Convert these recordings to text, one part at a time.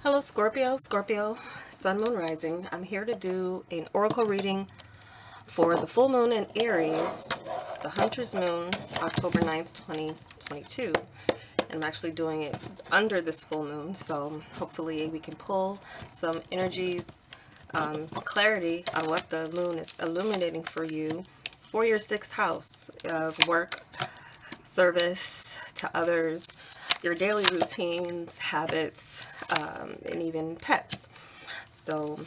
Hello Scorpio, Sun, Moon, Rising. I'm here to do an oracle reading for the full moon in Aries, the Hunter's Moon, October 9th, 2022. And I'm actually doing it under this full moon, so hopefully we can pull some energies, some clarity on what the moon is illuminating for you for your sixth house of work, service to others, your daily routines, habits, and even pets. So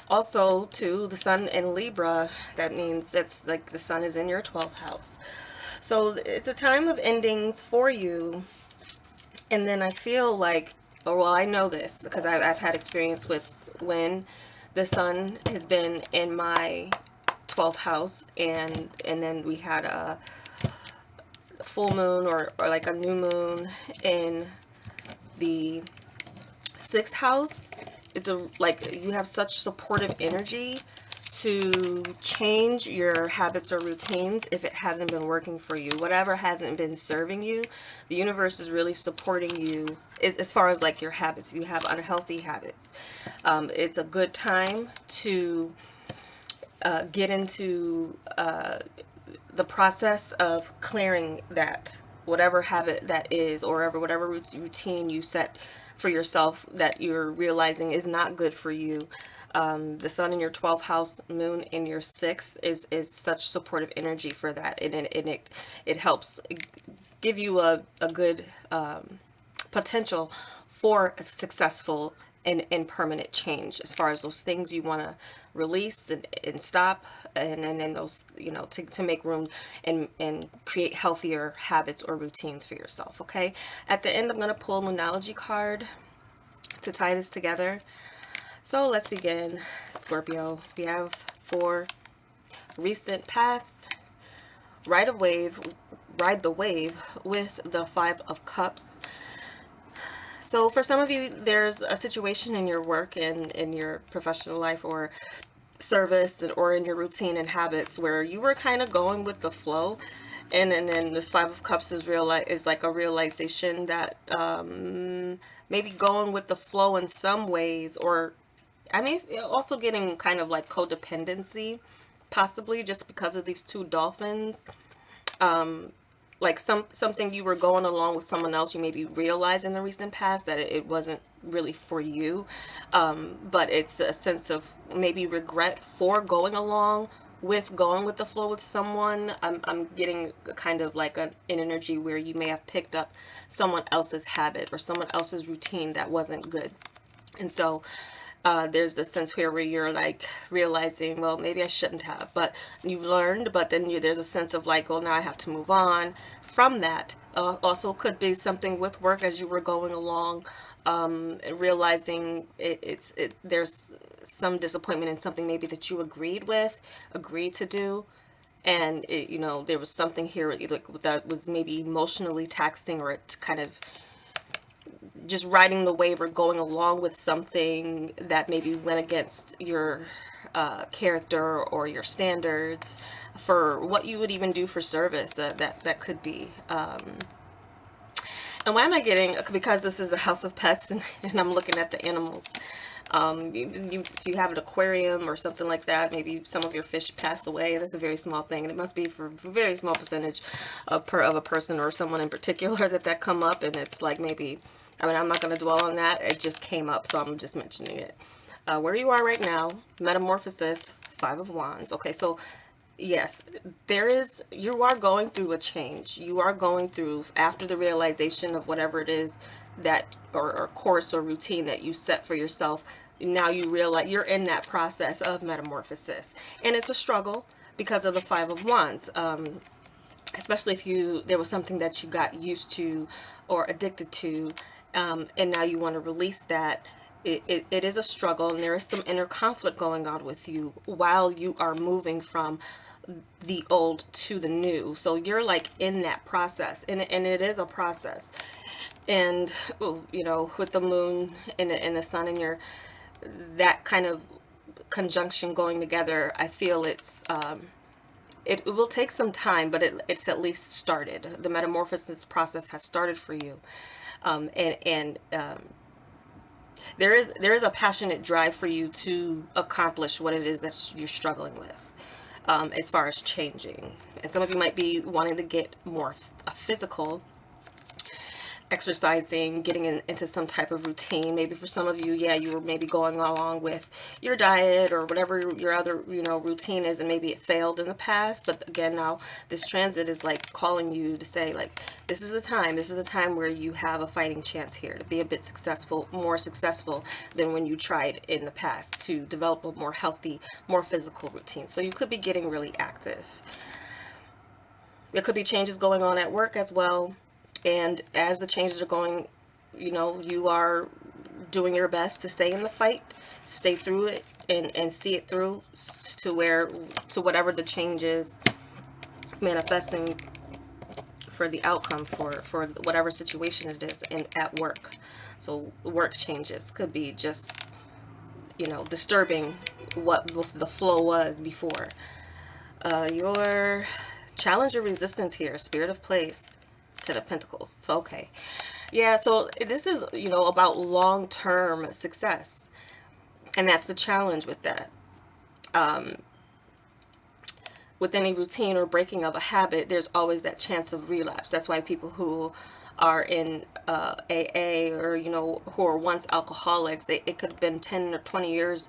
also too, the sun in Libra, that means that's like the sun is in your 12th house. So it's a time of endings for you. And then I feel like, or well, I know this because I've had experience with when the sun has been in my 12th house and then we had a full moon or like a new moon in the sixth house. It's a like you have such supportive energy to change your habits or routines if it hasn't been working for you. Whatever hasn't been serving you, the universe is really supporting you as far as like your habits. If you have unhealthy habits, it's a good time to get into the process of clearing that whatever habit that is, or whatever routine you set for yourself that you're realizing is not good for you. The sun in your 12th house, moon in your sixth is such supportive energy for that, and it helps give you a good potential for a successful and permanent change as far as those things you want to release and stop, and then those, to make room and create healthier habits or routines for yourself. Okay, at the end I'm going to pull a Moonology card to tie this together. So let's begin. Scorpio, we have for recent past, ride the wave with the Five of Cups. So for some of you, there's a situation in your work and in your professional life or service or in your routine and habits where you were kind of going with the flow, and then this Five of Cups is like a realization that maybe going with the flow in some ways, or I mean also getting kind of like codependency, possibly just because of these two dolphins. Like something you were going along with someone else, you maybe realized in the recent past that it wasn't really for you, but it's a sense of maybe regret for going with the flow with someone. I'm getting kind of like an energy where you may have picked up someone else's habit or someone else's routine that wasn't good, and so there's this sense here where you're like realizing, well, maybe I shouldn't have, but you've learned, but then there's a sense of like, well, now I have to move on from that. Also could be something with work as you were going along, realizing there's some disappointment in something maybe that you agreed to do. And there was something here like that was maybe emotionally taxing, or it kind of just riding the wave or going along with something that maybe went against your character or your standards for what you would even do for service. That could be. And why am I getting? Because this is a house of pets, and I'm looking at the animals. If you have an aquarium or something like that, maybe some of your fish passed away. That's a very small thing, and it must be for a very small percentage of a person or someone in particular that come up, and it's like maybe. I mean, I'm not going to dwell on that. It just came up, so I'm just mentioning it. Where you are right now, metamorphosis, Five of Wands. Okay, so yes, you are going through a change. You are going through, after the realization of whatever it is that, or course or routine that you set for yourself. Now you realize you're in that process of metamorphosis, and it's a struggle because of the Five of Wands. Especially if there was something that you got used to or addicted to, and now you want to release that. It is a struggle, and there is some inner conflict going on with you while you are moving from the old to the new. So you're like in that process, and it is a process. And with the moon and the sun in your, that kind of conjunction going together, I feel it will take some time, but it's at least started. The metamorphosis process has started for you. And there is a passionate drive for you to accomplish what it is that you're struggling with, as far as changing. And some of you might be wanting to get more physical, exercising, getting into some type of routine. Maybe for some of you, yeah, you were maybe going along with your diet or whatever your other, routine is, and maybe it failed in the past. But again, now this transit is like calling you to say, like, this is the time. This is a time where you have a fighting chance here to be a bit successful, more successful than when you tried in the past, to develop a more healthy, more physical routine. So you could be getting really active. There could be changes going on at work as well. And as the changes are going, you are doing your best to stay in the fight, stay through it, and see it through to whatever the change is, manifesting for the outcome for whatever situation it is at work. So work changes could be just, disturbing what the flow was before. Your challenge or resistance here, Spirit of Place, to the Pentacles. So, okay. Yeah, so this is, about long-term success. And that's the challenge with that. With any routine or breaking of a habit, there's always that chance of relapse. That's why people who are in AA, or, who are once alcoholics, it could have been 10 or 20 years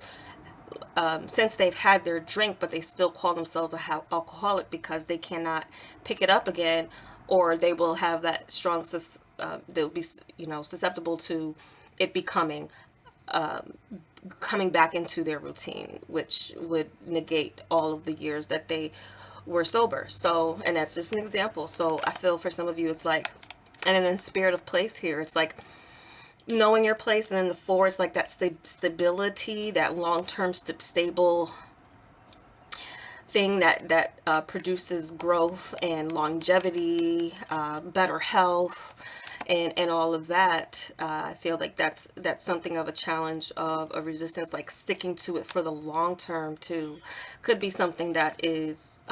since they've had their drink, but they still call themselves a alcoholic because they cannot pick it up again, or they will have that strong, they'll be, susceptible to it becoming, coming back into their routine, which would negate all of the years that they were sober. So, and that's just an example. So I feel for some of you, it's like, and then Spirit of Place here, it's like knowing your place. And then the Four is like that stability, that long-term stable thing that produces growth and longevity, better health, and all of that. I feel like that's something of a challenge, of a resistance, like sticking to it for the long term too. Could be something that is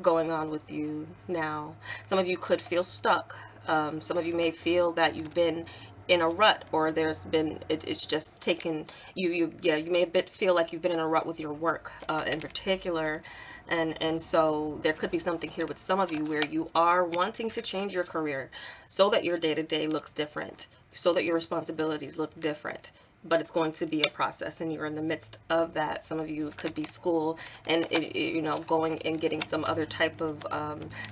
going on with you now. Some of you could feel stuck. Some of you may feel that you've been in a rut, or there's been, it's just taken you may feel like you've been in a rut with your work, in particular. And so there could be something here with some of you where you are wanting to change your career so that your day-to-day looks different, so that your responsibilities look different. But it's going to be a process, and you're in the midst of that. Some of you could be school and going and getting some other type of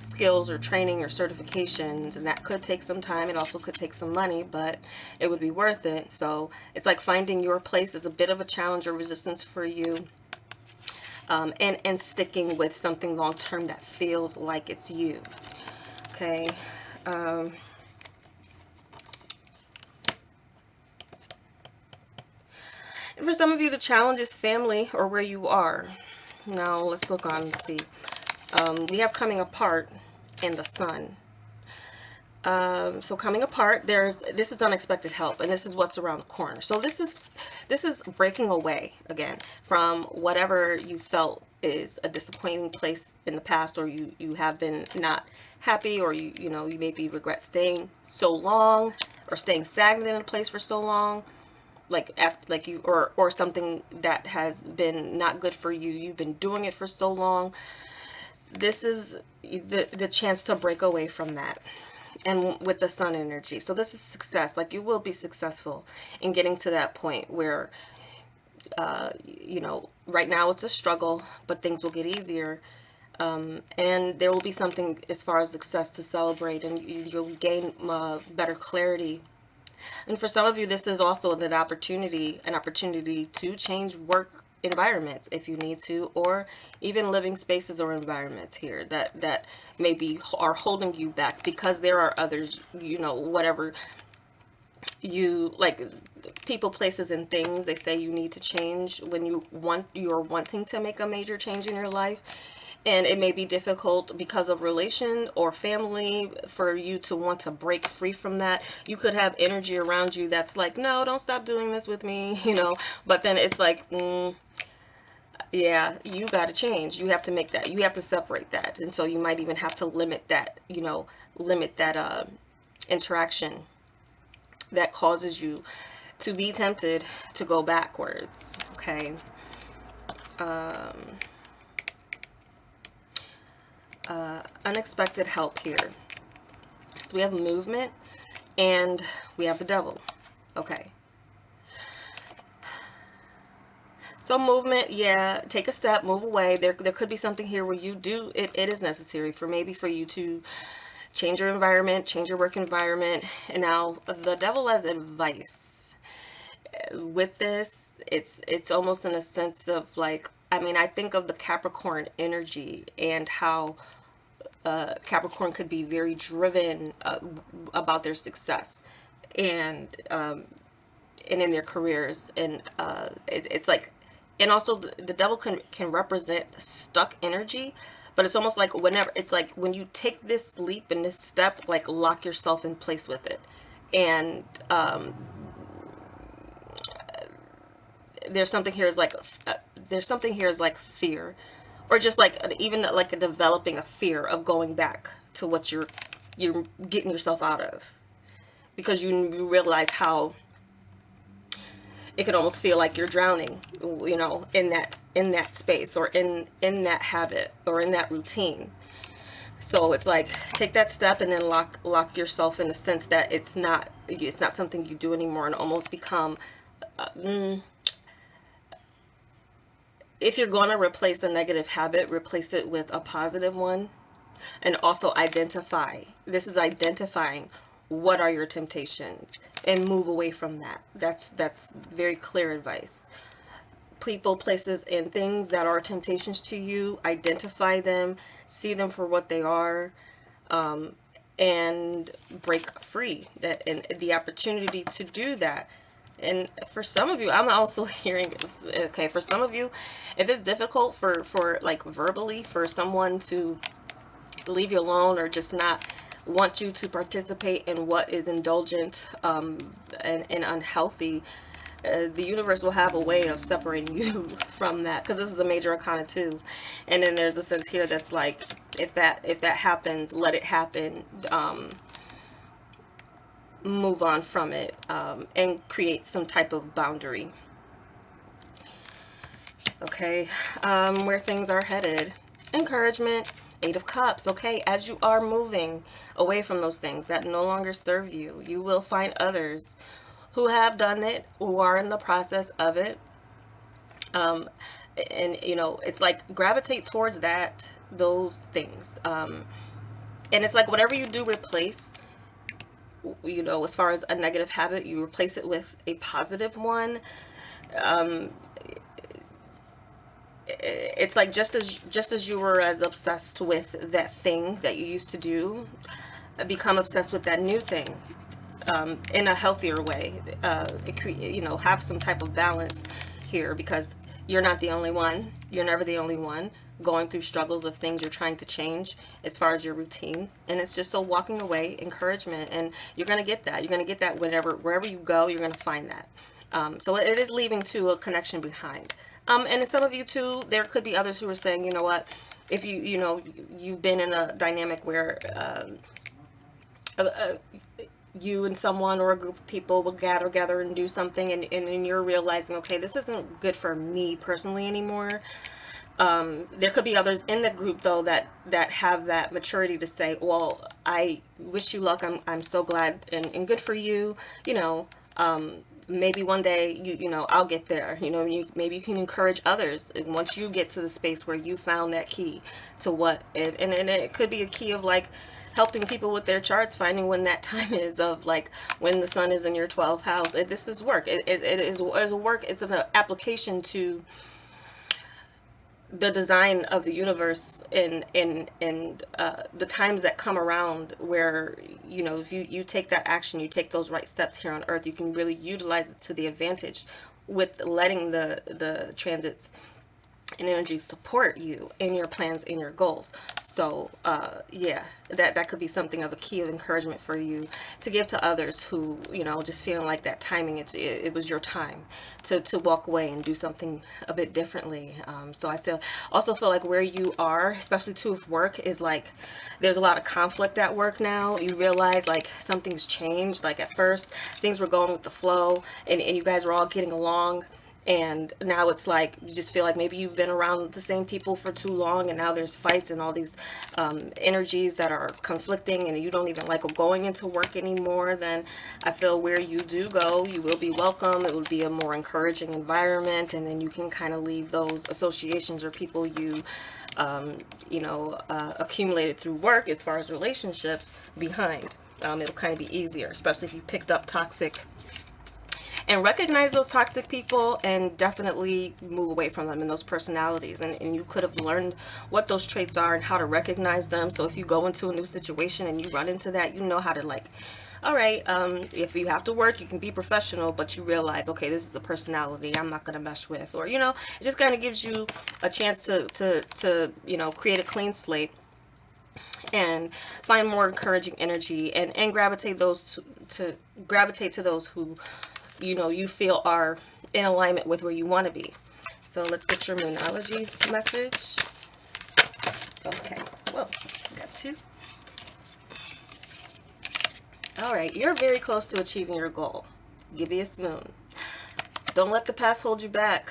skills or training or certifications, and that could take some time. It also could take some money, but it would be worth it. So it's like finding your place is a bit of a challenge or resistance for you, and sticking with something long term that feels like it's you. Okay. And for some of you, the challenge is family or where you are. Now, let's look on and see. We have coming apart and the Sun. So coming apart, this is unexpected help, and this is what's around the corner. So this is breaking away again from whatever you felt is a disappointing place in the past, or you have been not happy, or you maybe regret staying so long, or staying stagnant in a place for so long, or something that has been not good for you. You've been doing it for so long. This is the chance to break away from that. And with the Sun energy, so this is success. Like, you will be successful in getting to that point where right now it's a struggle, but things will get easier, and there will be something as far as success to celebrate, and you'll gain better clarity. And for some of you, this is also an opportunity to change work environments if you need to, or even living spaces or environments here that maybe are holding you back because there are others, whatever you like, people, places, and things. They say you need to change when you're wanting to make a major change in your life. And it may be difficult because of relation or family for you to want to break free from that. You could have energy around you that's like, no, don't stop doing this with me, But then it's like, yeah, you got to change. You have to make that. You have to separate that. And so you might even have to limit that, interaction that causes you to be tempted to go backwards. Okay. Unexpected help here. So we have movement and we have the devil. Okay. So movement, yeah, take a step, move away. There could be something here where you do, it is necessary for maybe for you to change your environment, change your work environment. And now the devil has advice. With this, it's almost in a sense of like, I mean, I think of the Capricorn energy and how Capricorn could be very driven about their success and in their careers, and it's like, and also the devil can represent stuck energy, but it's almost like whenever, it's like when you take this leap and this step, like lock yourself in place with it. And there's something here is like there's something here is like fear, or just like even like a developing a fear of going back to what you're getting yourself out of, because you realize how it could almost feel like you're drowning, you know, in that space, or in that habit, or in that routine. So it's like, take that step and then lock yourself in the sense that it's not something you do anymore, and almost become if you're going to replace a negative habit, replace it with a positive one. And also identify, this is identifying what are your temptations and move away from that. That's very clear advice. People, places, and things that are temptations to you, identify them, see them for what they are, and break free. That, and the opportunity to do that. And for some of you, I'm also hearing, okay, for some of you, if it's difficult for like verbally for someone to leave you alone, or just not want you to participate in what is indulgent and unhealthy, the universe will have a way of separating you from that, because this is a major arcana too. And then there's a sense here that's like, if that happens, let it happen. Move on from it, and create some type of boundary. Okay, where things are headed. Encouragement, Eight of Cups. Okay, as you are moving away from those things that no longer serve you, you will find others who have done it, who are in the process of it. And you know, it's like gravitate towards those things. And it's like whatever you do replace, you know, as far as a negative habit, you replace it with a positive one. It's like just as you were as obsessed with that thing that you used to do, become obsessed with that new thing, in a healthier way. You know, have some type of balance here, because you're not the only one. You're never the only one going through struggles of things you're trying to change as far as your routine. And it's just so walking away, encouragement, and you're going to get that. You're going to get that wherever you go, you're going to find that. So it is leaving to a connection behind. And in some of you too, there could be others who are saying, you know what, if you know, you've been in a dynamic where you and someone or a group of people will gather and do something, and you're realizing, okay, this isn't good for me personally anymore. There could be others in the group though that have that maturity to say, well, I wish you luck, I'm so glad and good for you, you know. Maybe one day you know, I'll get there, you know. Maybe you can encourage others once you get to the space where you found that key to what and it could be a key of like helping people with their charts, finding when that time is, of like when the sun is in your 12th house. This is work. It is a work. It's an application to the design of the universe, and the times that come around where, you know, if you take that action, you take those right steps here on earth, you can really utilize it to the advantage with letting the transits and energy support you in your plans, in your goals. So yeah, that could be something of a key of encouragement for you to give to others who, you know, just feeling like that timing, it was your time to walk away and do something a bit differently. So I still also feel like where you are, especially too with work, is like there's a lot of conflict at work now. You realize like something's changed. Like at first things were going with the flow, and you guys were all getting along, and now it's like you just feel like maybe you've been around the same people for too long, and now there's fights and all these energies that are conflicting, and you don't even like going into work anymore. Then I feel where you do go, you will be welcome. It will be a more encouraging environment, and then you can kind of leave those associations or people you accumulated through work as far as relationships behind. It'll kind of be easier, especially if you picked up toxic, and recognize those toxic people and definitely move away from them and those personalities. And you could have learned what those traits are and how to recognize them. So if you go into a new situation and you run into that, you know how to, like, all right, if you have to work, you can be professional, but you realize, okay, this is a personality I'm not going to mesh with. Or, you know, it just kind of gives you a chance to create a clean slate and find more encouraging energy, and gravitate to those who you feel are in alignment with where you want to be. So let's get your Moonology message. Okay, whoa, got two. All right, you're very close to achieving your goal. Gibeus Moon. Don't let the past hold you back.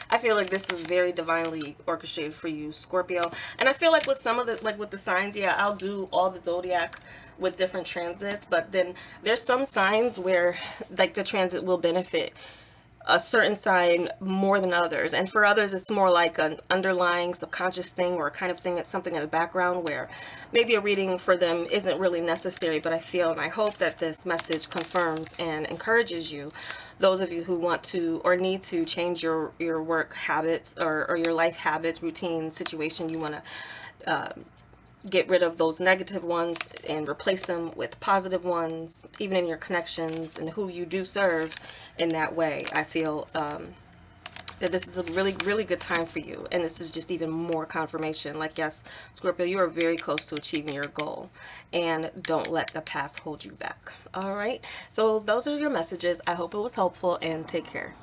I feel like this is very divinely orchestrated for you, Scorpio. And I feel like with some of the, like with the signs, yeah, I'll do all the zodiac with different transits, but then there's some signs where like the transit will benefit a certain sign more than others, and for others it's more like an underlying subconscious thing, or a kind of thing that's something in the background where maybe a reading for them isn't really necessary. But I feel and I hope that this message confirms and encourages you, those of you who want to or need to change your work habits, or your life habits, routine, situation. You want to get rid of those negative ones and replace them with positive ones, even in your connections and who you do serve in that way. I feel that this is a really, really good time for you. And this is just even more confirmation. Like, yes, Scorpio, you are very close to achieving your goal. And don't let the past hold you back. All right. So those are your messages. I hope it was helpful, and take care.